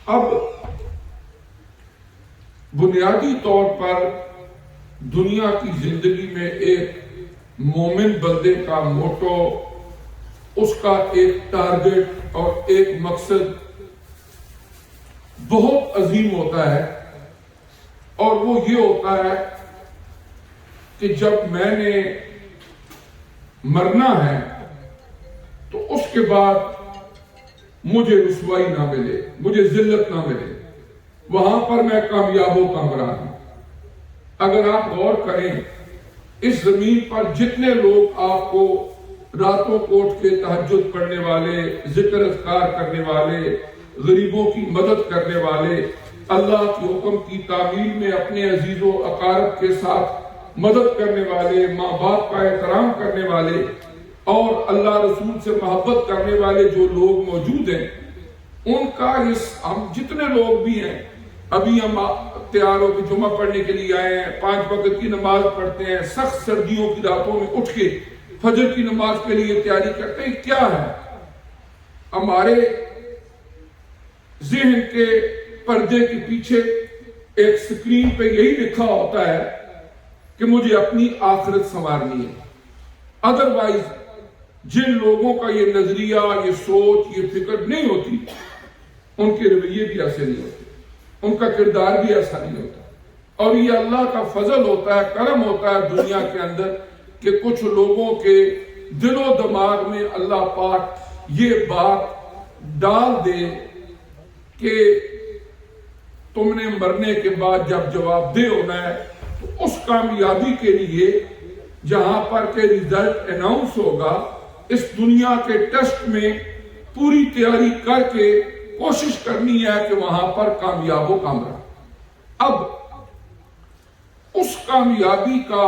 اب بنیادی طور پر دنیا کی زندگی میں ایک مومن بندے کا موٹو، اس کا ایک ٹارگٹ اور ایک مقصد بہت عظیم ہوتا ہے، اور وہ یہ ہوتا ہے کہ جب میں نے مرنا ہے تو اس کے بعد مجھے رسوائی نہ ملے، مجھے ذلت نہ ملے، وہاں پر میں کامیاب و کامران ہوں۔ اگر آپ غور کریں، اس زمین پر جتنے لوگ آپ کو راتوں کو اٹھ کے تہجد پڑھنے والے، ذکر اذکار کرنے والے، غریبوں کی مدد کرنے والے، اللہ کے حکم کی تعمیل میں اپنے عزیز و اقارب کے ساتھ مدد کرنے والے، ماں باپ کا احترام کرنے والے اور اللہ رسول سے محبت کرنے والے جو لوگ موجود ہیں، ان کا ہم جتنے لوگ بھی ہیں، ابھی ہم تیار ہو کے جمعہ پڑھنے کے لیے آئے ہیں، 5 وقت کی نماز پڑھتے ہیں، سخت سردیوں کی راتوں میں اٹھ کے فجر کی نماز کے لیے تیاری کرتے ہیں۔ کیا ہے؟ ہمارے ذہن کے پردے کے پیچھے ایک سکرین پہ یہی لکھا ہوتا ہے کہ مجھے اپنی آخرت سنوارنی ہے۔ ادروائز جن لوگوں کا یہ نظریہ، یہ سوچ، یہ فکر نہیں ہوتی، ان کے رویے بھی ایسے نہیں ہوتے، ان کا کردار بھی ایسا نہیں ہوتا۔ اور یہ اللہ کا فضل ہوتا ہے، کرم ہوتا ہے دنیا کے اندر کہ کچھ لوگوں کے دل و دماغ میں اللہ پاک یہ بات ڈال دے کہ تم نے مرنے کے بعد جب جواب دہ ہونا ہے تو اس کامیابی کے لیے جہاں پر کہ ریزلٹ اناؤنس ہوگا، اس دنیا کے ٹیسٹ میں پوری تیاری کر کے کوشش کرنی ہے کہ وہاں پر کامیاب و کامران۔ اب اس کامیابی کا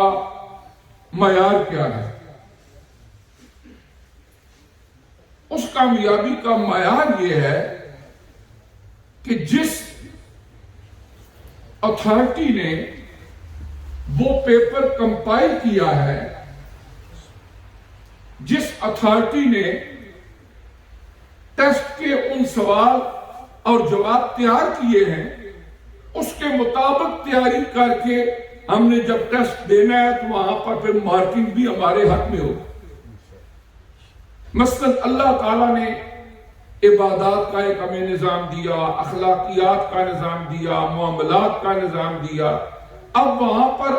معیار کیا ہے؟ اس کامیابی کا معیار یہ ہے کہ جس اتھارٹی نے وہ پیپر کمپائل کیا ہے، جس اتھارٹی نے ٹیسٹ کے ان سوال اور جواب تیار کیے ہیں، اس کے مطابق تیاری کر کے ہم نے جب ٹیسٹ دینا ہے تو وہاں پر پھر مارکنگ بھی ہمارے حق میں ہو۔ مثلا اللہ تعالیٰ نے عبادات کا ایک ہمیں نظام دیا، اخلاقیات کا نظام دیا، معاملات کا نظام دیا۔ اب وہاں پر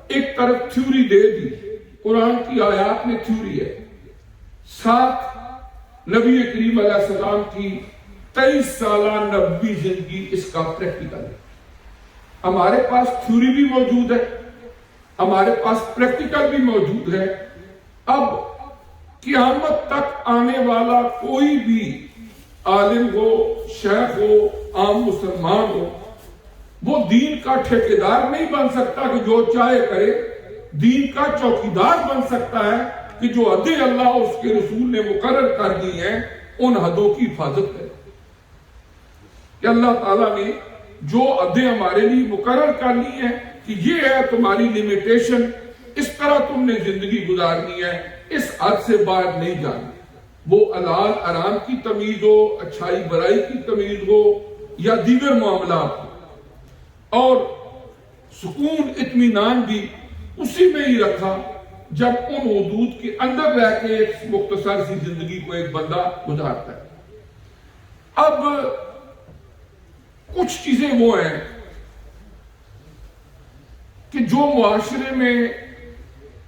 ایک طرف تھیوری دے دی، قرآن کی آیات میں تھیوری ہے، ساتھ نبی کریم علیہ السلام کی 23 سالہ نبوی زندگی اس کا پریکٹیکل ہے۔ ہمارے پاس تھیوری بھی موجود ہے، ہمارے پاس پریکٹیکل بھی موجود ہے۔ اب قیامت تک آنے والا کوئی بھی عالم ہو، شیخ ہو، عام مسلمان ہو، وہ دین کا ٹھیکیدار نہیں بن سکتا کہ جو چاہے کرے، دین کا چوکیدار بن سکتا ہے کہ جو حدیں اللہ اور اس کے رسول نے مقرر کر دی ہیں ان حدوں کی حفاظت کرے۔ کہ اللہ تعالیٰ نے جو حدیں ہمارے لیے مقرر کر لی ہیں کہ یہ ہے تمہاری لیمیٹیشن، اس طرح تم نے زندگی گزارنی ہے، اس حد سے باہر نہیں جانا۔ وہ حلال حرام کی تمیز ہو، اچھائی برائی کی تمیز ہو، یا دیگر معاملات ہو۔ اور سکون اطمینان بھی اسی میں ہی رکھا جب ان حدود کے اندر رہ کے ایک مختصر سی زندگی کو ایک بندہ گزارتا ہے۔ اب کچھ چیزیں وہ ہیں کہ جو معاشرے میں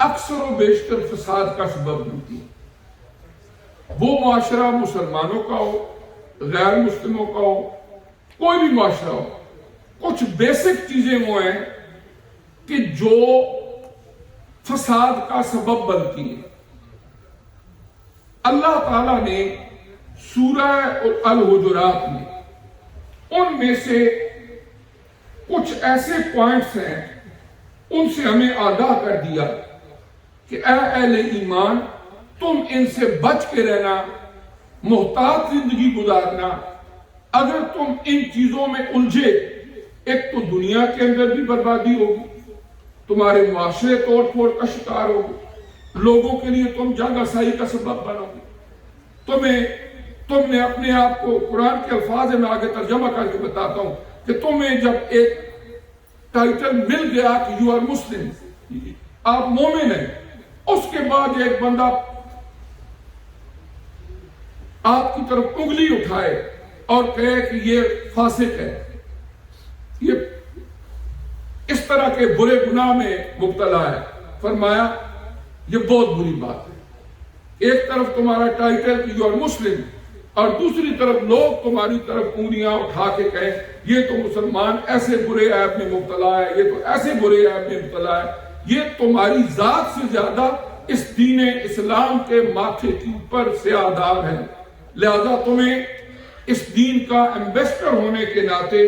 اکثر و بیشتر فساد کا سبب بنتی ہے، وہ معاشرہ مسلمانوں کا ہو، غیر مسلموں کا ہو، کوئی بھی معاشرہ ہو، کچھ بیسک چیزیں وہ ہیں کہ جو فساد کا سبب بنتی ہیں۔ اللہ تعالیٰ نے سورہ الحجرات میں ان میں سے کچھ ایسے پوائنٹس ہیں، ان سے ہمیں آگاہ کر دیا کہ اے اہل ایمان، تم ان سے بچ کے رہنا، محتاط زندگی گزارنا۔ اگر تم ان چیزوں میں الجھے، ایک تو دنیا کے اندر بھی بربادی ہوگی، تمہارے معاشرے توڑ پھوڑ کا شکار ہوگی، لوگوں کے لیے تم جنگ آسائی کا سبب بنو گے، تمہیں تم نے اپنے آپ کو، قرآن کے الفاظ میں آگے ترجمہ کر کے بتاتا ہوں کہ تمہیں جب ایک ٹائٹل مل گیا کہ یو آر مسلم، آپ مومن ہیں، اس کے بعد ایک بندہ آپ کی طرف انگلی اٹھائے اور کہے کہ یہ فاسق ہے، یہ اس طرح کے برے گناہ میں مبتلا ہے، فرمایا یہ بہت بری بات ہے۔ ایک طرف تمہارا ٹائٹل کہ یو آر مسلم، اور دوسری طرف لوگ تمہاری طرف انگلیاں اٹھا کے کہیں یہ تو مسلمان ایسے برے عیب میں مبتلا ہے، یہ تو ایسے برے عیب میں مبتلا ہے۔ یہ تمہاری ذات سے زیادہ اس دین اسلام کے ماتھے کے اوپر سیاہ داغ ہے، لہذا تمہیں اس دین کا ایمبیسڈر ہونے کے ناطے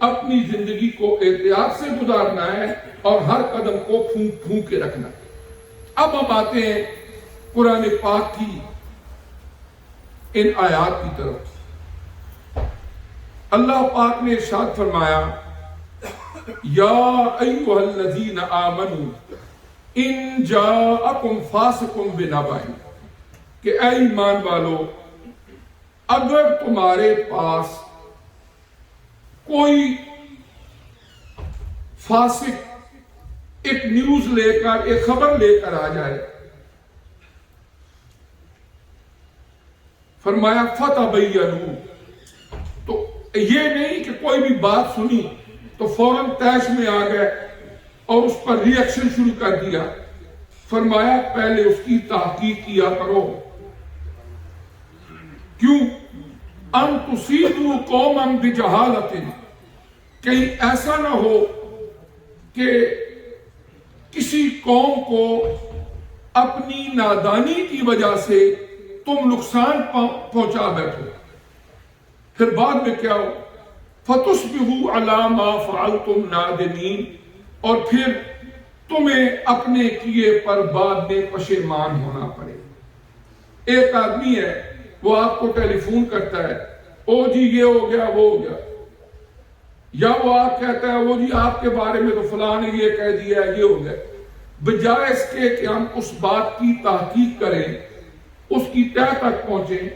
اپنی زندگی کو احتیاط سے گزارنا ہے اور ہر قدم کو پھونک پھونک کے رکھنا ہے۔ اب ہم آتے ہیں قرآن پاک کی ان آیات کی طرف۔ اللہ پاک نے ارشاد فرمایا یا ایھا الذین آمنوا ان جاءکم فاسق بنبأ، کہ اے ایمان والو اگر تمہارے پاس کوئی فاسق ایک نیوز لے کر، ایک خبر لے کر آ جائے، فرمایا فتبینوا، تو یہ نہیں کہ کوئی بھی بات سنی تو فوراً طیش میں آ گئے اور اس پر ری ایکشن شروع کر دیا، فرمایا پہلے اس کی تحقیق کیا کرو۔ کیوں؟ ان تصیبوا قوما بجہالۃ، کہیں ایسا نہ ہو کہ کسی قوم کو اپنی نادانی کی وجہ سے تم نقصان پہنچا بیٹھو، پھر بعد میں کیا ہو فَتُصْبِحُوا عَلَىٰ مَا فَعَلْتُمْ نَادِمِينَ، اور پھر تمہیں اپنے کیے پر بعد میں پشیمان ہونا پڑے۔ ایک آدمی ہے، وہ آپ کو ٹیلی فون کرتا ہے، او جی یہ ہو گیا وہ ہو گیا، یا وہ آپ کہتا ہے وہ جی آپ کے بارے میں تو فلاں نے یہ کہہ دیا ہے یہ ہو گیا، بجائے اس کے کہ ہم اس بات کی تحقیق کریں، اس کی تہ تک پہنچیں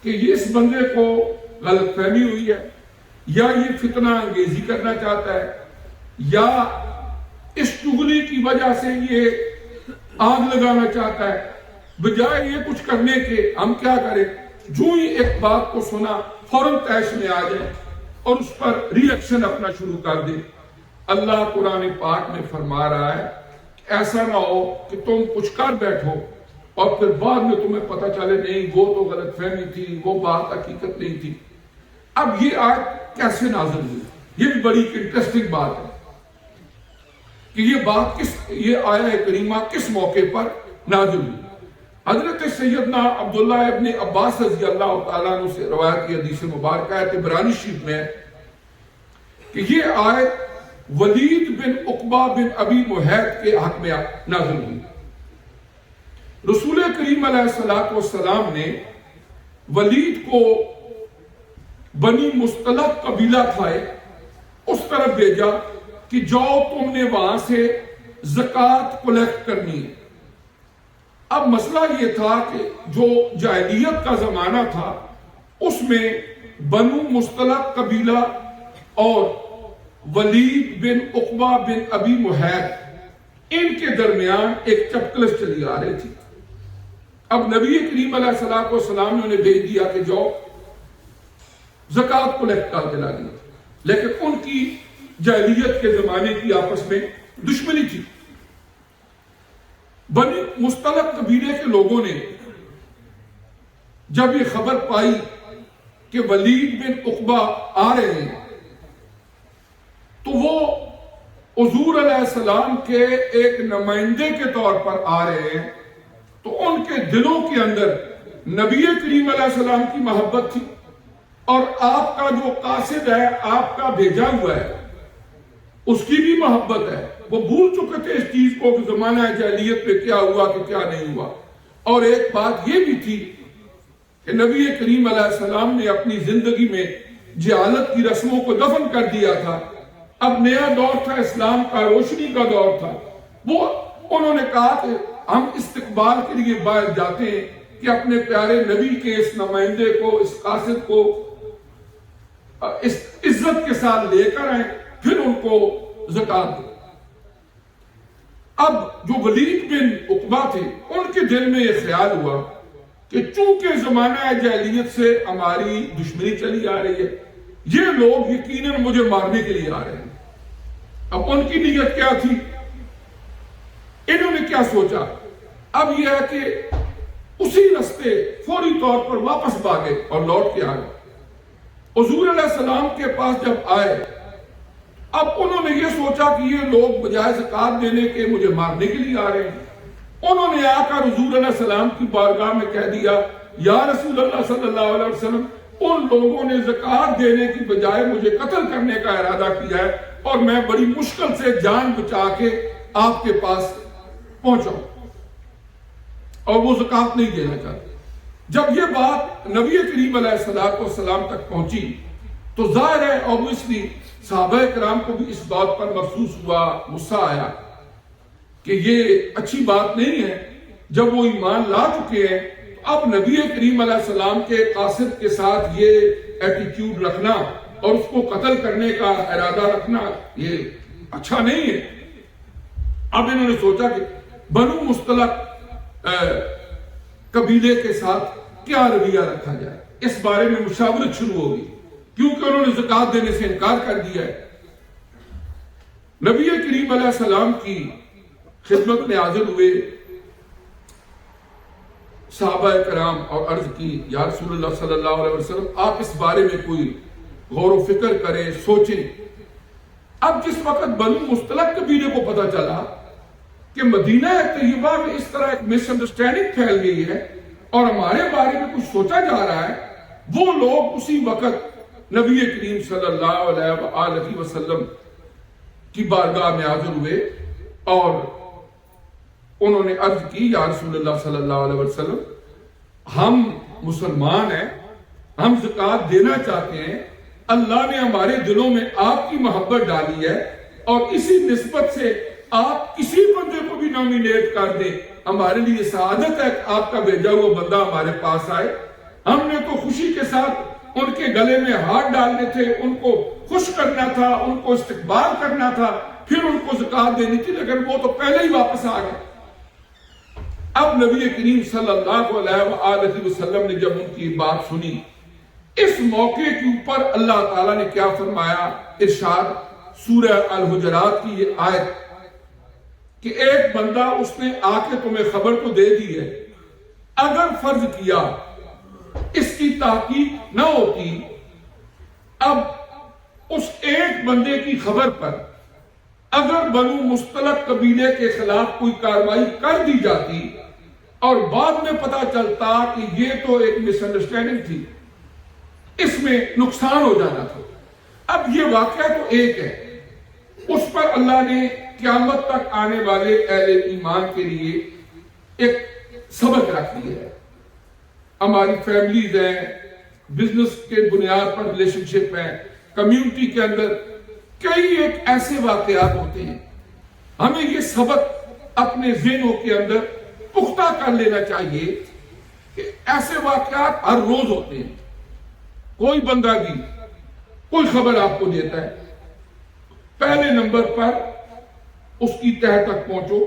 کہ اس بندے کو غلط فہمی ہوئی ہے، یا یہ فتنہ انگیزی کرنا چاہتا ہے، یا اس چغلی کی وجہ سے یہ آگ لگانا چاہتا ہے، بجائے یہ کچھ کرنے کے ہم کیا کریں، جو ہی ایک بات کو سنا فوراً طیش میں آ جائے اور اس پر ری ایکشن اپنا شروع کر دے۔ اللہ قرآن پاک میں فرما رہا ہے ایسا نہ ہو کہ تم کچھ کر بیٹھو اور پھر بعد میں تمہیں پتہ چلے نہیں وہ تو غلط فہمی تھی، وہ بات حقیقت نہیں تھی۔ اب یہ آیت کیسے نازل ہوئی؟ یہ بھی بڑی انٹرسٹنگ بات ہے کہ یہ آیت کریمہ کس موقع پر نازل ہوئی۔ حضرت سیدنا عبداللہ ابن عباس رضی اللہ تعالیٰ عنہ سے روایت کی حدیث مبارکہ ہے عبرانی شریف میں کہ یہ آیت ولید بن عقبہ بن ابی معیط کے حق میں نازل ہوئی۔ رسول کریم علیہ السلام نے ولید کو بنی مصطلق قبیلہ تھا اس طرف بھیجا کہ جاؤ تم نے وہاں سے زکوٰۃ کلیکٹ کرنی ہے۔ اب مسئلہ یہ تھا کہ جو جاہلیت کا زمانہ تھا اس میں بنو مصطلق قبیلہ اور ولید بن عقبہ بن ابی معیط ان کے درمیان ایک چپکلش چلی آ رہی تھی۔ اب نبی کریم علیہ السلام نے انہیں بھیج دیا کہ جاؤ زکوٰۃ کلیکٹ کر کے لا دیا، لیکن ان کی جاہلیت کے زمانے کی آپس میں دشمنی تھی۔ بنی مصطلق قبیلے کے لوگوں نے جب یہ خبر پائی کہ ولید بن عقبہ آ رہے ہیں تو وہ حضور علیہ السلام کے ایک نمائندے کے طور پر آ رہے ہیں، تو ان کے دلوں کے اندر نبی کریم علیہ السلام کی محبت تھی اور آپ کا جو قاصد ہے، آپ کا بھیجا ہوا ہے، اس کی بھی محبت ہے۔ وہ بھول چکے تھے اس چیز کو کہ زمانہ جاہلیت پہ کیا ہوا کہ کیا نہیں ہوا۔ اور ایک بات یہ بھی تھی کہ نبی کریم علیہ السلام نے اپنی زندگی میں جہالت کی رسموں کو دفن کر دیا تھا، اب نیا دور تھا، اسلام کا روشنی کا دور تھا۔ وہ انہوں نے کہا کہ ہم استقبال کے لیے باہر جاتے ہیں، کہ اپنے پیارے نبی کے اس نمائندے کو، اس قاصد کو اس عزت کے ساتھ لے کر آئیں، پھر ان کو زکات دیں۔ اب جو ولید بن عقبہ تھے، ان کے دل میں یہ خیال ہوا کہ چونکہ زمانہ جاہلیت سے ہماری دشمنی چلی آ رہی ہے، یہ لوگ یقیناً مجھے مارنے کے لیے آ رہے ہیں۔ اب ان کی نیت کیا تھی؟ انہوں نے کیا سوچا؟ اب یہ ہے کہ اسی رستے فوری طور پر واپس بھاگے اور لوٹ کے آئے۔ حضور علیہ السلام کے پاس جب آئے، اب انہوں نے یہ سوچا کہ یہ لوگ بجائے زکات دینے کے مجھے مارنے کے لیے آ رہے ہیں۔ انہوں نے آ کر حضور علیہ السلام کی بارگاہ میں کہہ دیا، یا رسول اللہ صلی اللہ علیہ وسلم، ان لوگوں نے زکات دینے کی بجائے مجھے قتل کرنے کا ارادہ کیا ہے، اور میں بڑی مشکل سے جان بچا کے آپ کے پاس پہنچا ہوں، اور وہ زکات نہیں دینا چاہتے۔ جب یہ بات نبی کریم علیہ السلام تک پہنچی تو ظاہر ہے obviously صحابہ کرام کو بھی اس بات پر محسوس ہوا، غصہ آیا کہ یہ اچھی بات نہیں ہے۔ جب وہ ایمان لا چکے ہیں تو اب نبی کریم علیہ السلام کے قاصد کے ساتھ یہ ایٹیٹیوڈ رکھنا اور اس کو قتل کرنے کا ارادہ رکھنا یہ اچھا نہیں ہے۔ اب انہوں نے سوچا کہ بنو مصطلق قبیلے کے ساتھ کیا رویہ رکھا جائے، اس بارے میں مشاورت شروع ہوگی، کیونکہ انہوں نے زکات دینے سے انکار کر دیا ہے۔ نبی کریم علیہ السلام کی خدمت میں حاضر ہوئے صحابہ کرام اور عرض کی، یا رسول اللہ صلی اللہ علیہ وسلم، آپ اس بارے میں کوئی غور و فکر کریں، سوچیں۔ اب جس وقت بنو مصطلق قبیلے کو پتا چلا کہ مدینہ طیبہ میں اس طرح ایک مس انڈرسٹینڈنگ پھیل گئی ہے اور ہمارے بارے میں کچھ سوچا جا رہا ہے، وہ لوگ اسی وقت نبی کریم صلی اللہ علیہ وسلم کی بارگاہ میں حاضر ہوئے اور انہوں نے عرض کی، یا رسول اللہ صلی اللہ علیہ وسلم، ہم مسلمان ہیں، ہم زکات دینا چاہتے ہیں، اللہ نے ہمارے دلوں میں آپ کی محبت ڈالی ہے، اور اسی نسبت سے آپ کسی بندے کو بھی نامینیٹ کر دیں، ہمارے لیے سعادت ہے کہ آپ کا بھیجا ہوا بندہ ہمارے پاس آئے۔ ہم نے تو خوشی کے ساتھ ان کے گلے میں ہاتھ ڈالنے تھے، ان کو خوش کرنا تھا، ان کو استقبال کرنا تھا، پھر ان کو زکات دینی تھی، لیکن وہ تو پہلے ہی واپس آ گئے۔ اب نبی کریم صلی اللہ علیہ وسلم نے جب ان کی بات سنی، اس موقع کے اوپر اللہ تعالیٰ نے کیا فرمایا؟ ارشاد سورہ الحجرات کی یہ آیت کہ ایک بندہ اس نے آ کے تمہیں خبر تو دے دی ہے، اگر فرض کیا اس کی تحقیق نہ ہوتی، اب اس ایک بندے کی خبر پر اگر بنو مصطلق قبیلے کے خلاف کوئی کارروائی کر دی جاتی اور بعد میں پتا چلتا کہ یہ تو ایک مس انڈرسٹینڈنگ تھی، اس میں نقصان ہو جانا تھا۔ اب یہ واقعہ تو ایک ہے، اس پر اللہ نے قیامت تک آنے والے اہل ایمان کے لیے ایک سبق رکھ دیا ہے۔ ہماری فیملیز ہیں، بزنس کے بنیاد پر ریلیشن شپ ہیں، کمیونٹی کے اندر کئی ایک ایسے واقعات ہوتے ہیں، ہمیں یہ سبق اپنے ذہنوں کے اندر پختہ کر لینا چاہیے کہ ایسے واقعات ہر روز ہوتے ہیں۔ کوئی بندہ بھی کوئی خبر آپ کو دیتا ہے، پہلے نمبر پر اس کی تہہ تک پہنچو،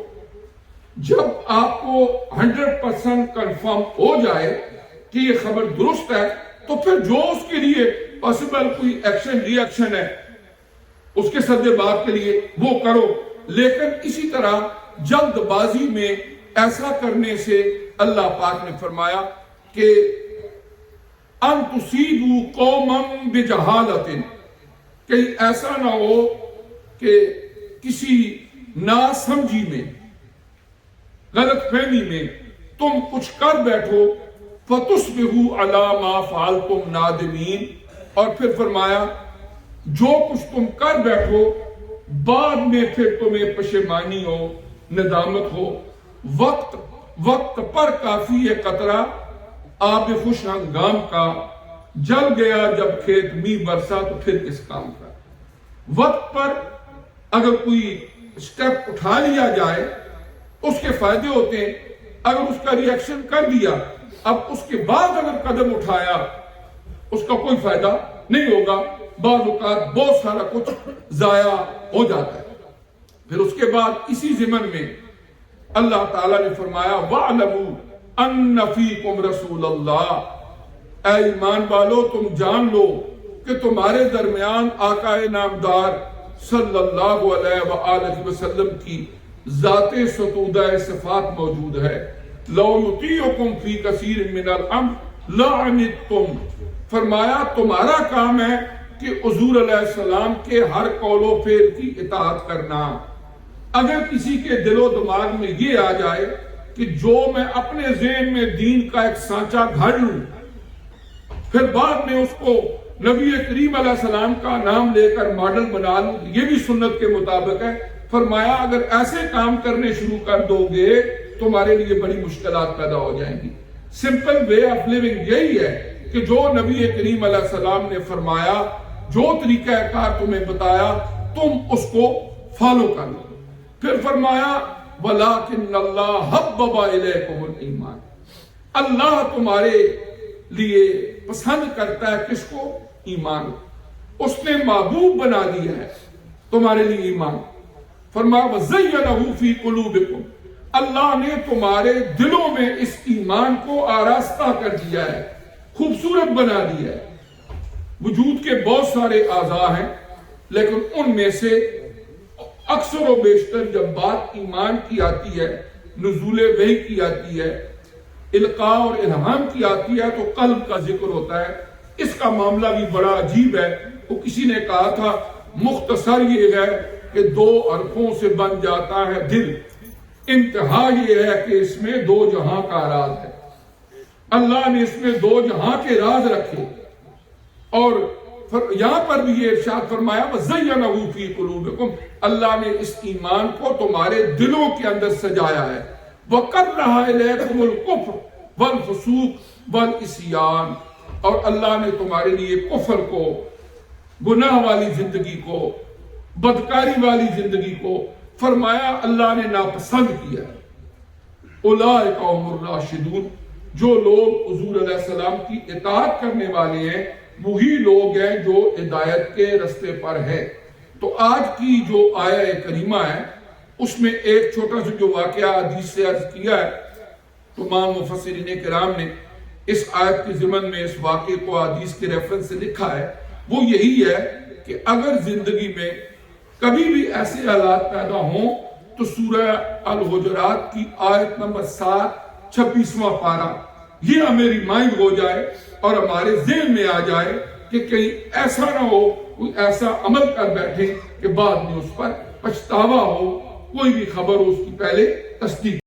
جب آپ کو 100% کنفرم ہو جائے کہ یہ خبر درست ہے تو پھر جو اس کے لیے پاسبل کوئی ایکشن ری ایکشن ہے اس کے سدے بات کے لیے وہ کرو، لیکن اسی طرح جلد بازی میں ایسا کرنے سے اللہ پاک نے فرمایا کہ ان تصیبوا قوما بجہالۃ، کہیں ایسا نہ ہو کہ کسی ناسمجھی میں، غلط فہمی میں تم کچھ کر بیٹھو، فتصبحوا علی ما فعلتم نادمین، اور پھر فرمایا جو کچھ تم کر بیٹھو بعد میں پھر تمہیں پشیمانی ہو، ندامت ہو۔ وقت پر کافی ہے قطرہ آب خوش ہنگام کا، جل گیا جب کھیت می برسا تو پھر کس کام کا۔ وقت پر اگر کوئی سٹیپ اٹھا لیا جائے اس کے فائدے ہوتے ہیں، اگر اس کا ری ایکشن کر دیا اب اس کے بعد اگر قدم اٹھایا اس کا کوئی فائدہ نہیں ہوگا، بعض اوقات بہت سارا کچھ ضائع ہو جاتا ہے۔ پھر اس کے بعد اسی ضمن میں اللہ تعالیٰ نے فرمایا وَاعْلَمُوا أَنَّ فِيكُمْ رَسُولَ اللَّهِ، اے ایمان والو تم جان لو کہ تمہارے درمیان آقا نامدار صلی اللہ علیہ وآلہ وسلم کی ذات ستودہ صفات موجود ہے۔ لَوْ يُطِيعُكُمْ فِي كَثِيرٍ مِّنَ الْأَمْرِ لَعَنِتُّمْ، فرمایا تمہارا کام ہے کہ حضور علیہ السلام کے ہر قول و فعل کی اطاعت کرنا۔ اگر کسی کے دل و دماغ میں یہ آ جائے کہ جو میں اپنے ذہن میں دین کا ایک سانچہ گھڑ لوں، پھر بعد میں اس کو نبی کریم علیہ السلام کا نام لے کر ماڈل بنا لوں، یہ بھی سنت کے مطابق ہے، فرمایا اگر ایسے کام کرنے شروع کر دو گے تمہارے لیے بڑی مشکلات پیدا ہو جائیں گی۔ سمپل وے آف لیونگ یہی ہے کہ جو نبی کریم علیہ السلام نے فرمایا، جو طریقہ کار تمہیں بتایا، تم اس کو فالو کر لو۔ پھر فرمایا وَلَٰكِنَّ اللَّهَ حَبَّبَ إِلَيْكُمُ الْإِيمَانَ، اللہ تمہارے لیے پسند کرتا ہے کس کو؟ ایمان۔ اس نے محبوب بنا دیا ہے تمہارے لیے ایمان۔ فرمایا وَزَيَّنَهُ فِي قُلُوبِكُمْ، اللہ نے تمہارے دلوں میں اس ایمان کو آراستہ کر دیا ہے، خوبصورت بنا دیا ہے۔ وجود کے بہت سارے اعضاء ہیں، لیکن ان میں سے اکثر و بیشتر جب بات ایمان کی آتی ہے، نزول وحی کی آتی ہے، القاء اور الہام کی آتی ہے، تو قلب کا ذکر ہوتا ہے۔ اس کا معاملہ بھی بڑا عجیب ہے۔ وہ کسی نے کہا تھا مختصر یہ ہے کہ 2 حرفوں سے بن جاتا ہے دل، انتہا یہ ہے کہ اس میں 2 جہاں کا راز ہے۔ اللہ نے اس میں 2 جہاں کے راز رکھے، اور یہاں پر بھی یہ ارشاد فرمایا وَزَيَّنَهُ فِي قُلُوبِكُمْ، اللہ نے اس ایمان کو تمہارے دلوں کے اندر سجایا ہے۔ وَقَرَّهَ إِلَيْكُمُ الْكُفْرَ وَالْفُسُوقَ وَالْعِصْيَانَ، اور اللہ نے تمہارے لیے کفر کو، گناہ والی زندگی کو، بدکاری والی زندگی کو فرمایا اللہ نے ناپسند کیا ہے۔ اولئک هم الراشدون، جو لوگ حضور علیہ السلام کی اطاعت کرنے والے ہیں وہی لوگ ہیں جو ہدایت کے رستے پر ہیں۔ تو آج کی جو آیہ کریمہ ہے اس میں ایک چھوٹا سا جو واقعہ حدیث سے عرض کیا ہے، تمام مفسرین کرام نے اس آیت کے ضمن میں اس واقعے کو حدیث کے ریفرنس سے لکھا ہے۔ وہ یہی ہے کہ اگر زندگی میں کبھی بھی ایسے حالات پیدا ہوں تو سورہ الحجرات کی آیت نمبر 7 26واں پارہ یہ ہمیں ریمائنڈ ہو جائے اور ہمارے ذہن میں آ جائے کہ کہیں ایسا نہ ہو کوئی ایسا عمل کر بیٹھے کہ بعد میں اس پر پچھتاوا ہو، کوئی بھی خبر ہو اس کی پہلے تصدیق